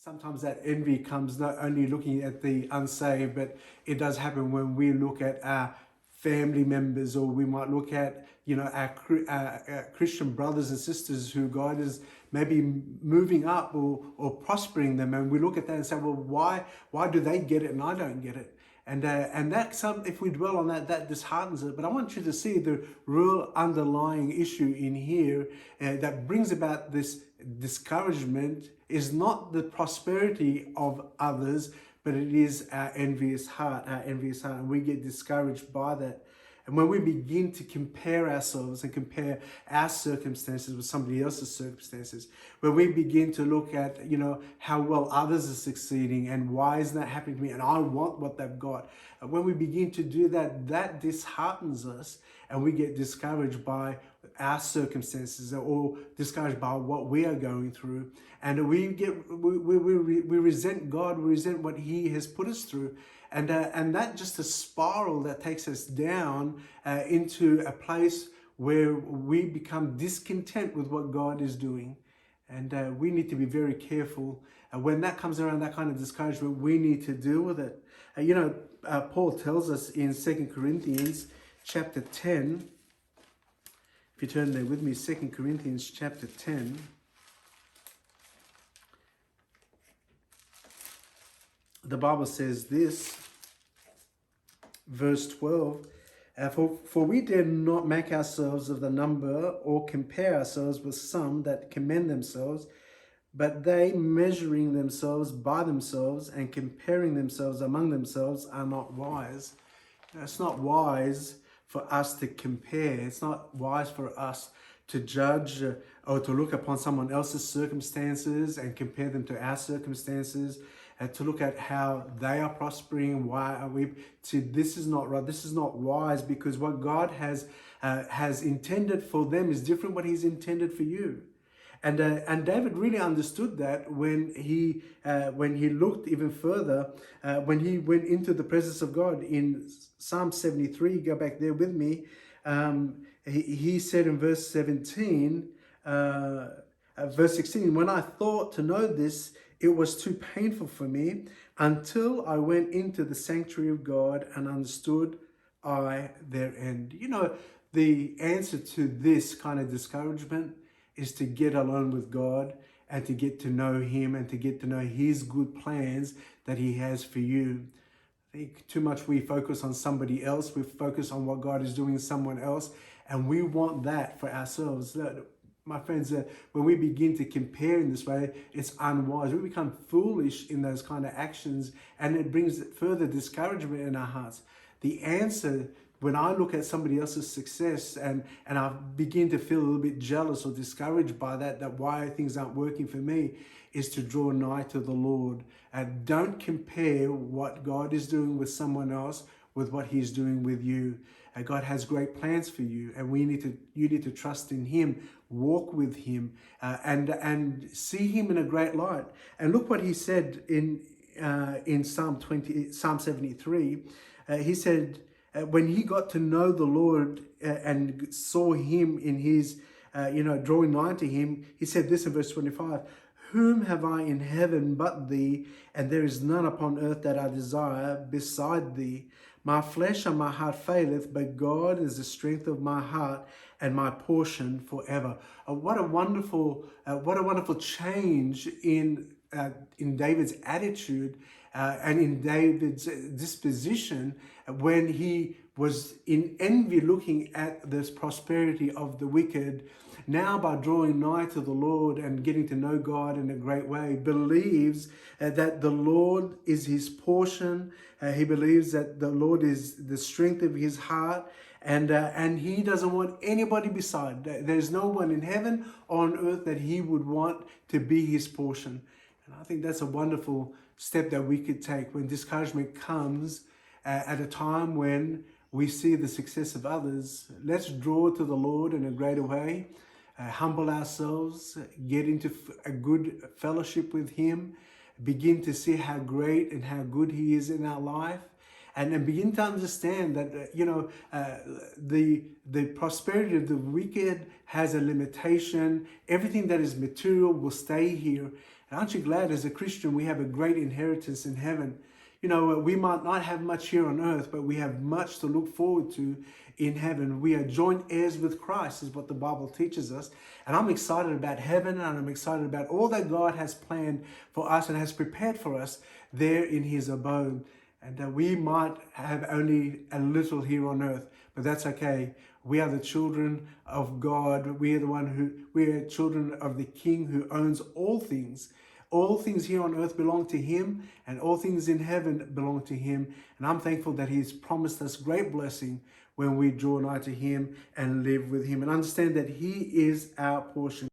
sometimes that envy comes not only looking at the unsaved, but it does happen when we look at our family members, or we might look at, our Christian brothers and sisters who God is maybe moving up or prospering them, and we look at that and say, well, why do they get it and I don't get it? And that if we dwell on that, that disheartens it. But I want you to see the real underlying issue in here that brings about this discouragement is not the prosperity of others, but it is our envious heart, and we get discouraged by that. And when we begin to compare ourselves and compare our circumstances with somebody else's circumstances, when we begin to look at, how well others are succeeding and why isn't that happening to me and I want what they've got. And when we begin to do that, that disheartens us and we get discouraged by our circumstances or discouraged by what we are going through. And we resent God, we resent what He has put us through. And that just a spiral that takes us down into a place where we become discontent with what God is doing. And we need to be very careful. When that comes around, that kind of discouragement, we need to deal with it. Paul tells us in 2 Corinthians chapter 10, if you turn there with me, 2 Corinthians chapter 10. The Bible says this, verse 12, for we dare not make ourselves of the number or compare ourselves with some that commend themselves, but they, measuring themselves by themselves and comparing themselves among themselves, are not wise. It's not wise for us to compare. It's not wise for us to judge or to look upon someone else's circumstances and compare them to our circumstances, and to look at how they are prospering. Why are we? See, this is not right. This is not wise, because what God has intended for them is different what He's intended for you. And David really understood that when he looked even further, when he went into the presence of God in Psalm 73. Go back there with me. He said in verse 17, verse 16, when I thought to know this, it was too painful for me until I went into the sanctuary of God and understood I their end. The answer to this kind of discouragement is to get alone with God and to get to know Him and to get to know His good plans that He has for you. I think too much we focus on somebody else. We focus on what God is doing in someone else, and we want that for ourselves. My friends, when we begin to compare in this way, it's unwise. We become foolish in those kind of actions, and it brings further discouragement in our hearts. The answer, when I look at somebody else's success and I begin to feel a little bit jealous or discouraged by that why things aren't working for me, is to draw nigh to the Lord. And don't compare what God is doing with someone else with what He's doing with you. God has great plans for you, and you need to trust in Him, walk with Him, and see Him in a great light. And look what He said in Psalm 73. He said, when he got to know the Lord and saw Him in His, drawing nigh to Him, he said this in verse 25, whom have I in heaven but Thee, and there is none upon earth that I desire beside Thee. My flesh and my heart faileth, but God is the strength of my heart and my portion forever. What a wonderful change in David's attitude and in David's disposition when he was in envy looking at this prosperity of the wicked. Now, by drawing nigh to the Lord and getting to know God in a great way, believes that the Lord is his portion. He believes that the Lord is the strength of his heart, and he doesn't want anybody beside. There's no one in heaven or on earth that he would want to be his portion. And I think that's a wonderful step that we could take when discouragement comes at a time when we see the success of others. Let's draw to the Lord in a greater way. Humble ourselves, get into a good fellowship with Him, begin to see how great and how good He is in our life, and then begin to understand that the prosperity of the wicked has a limitation. Everything that is material will stay here. And aren't you glad as a Christian we have a great inheritance in heaven? You know, we might not have much here on earth, but we have much to look forward to in heaven. We are joint heirs with Christ, is what the Bible teaches us. And I'm excited about heaven, and I'm excited about all that God has planned for us and has prepared for us there in his abode. And we might have only a little here on earth, but that's okay. We are the children of God. We are children of the King who owns all things. All things here on earth belong to him, and all things in heaven belong to him. And I'm thankful that he's promised us great blessing when we draw nigh to him and live with him and understand that he is our portion.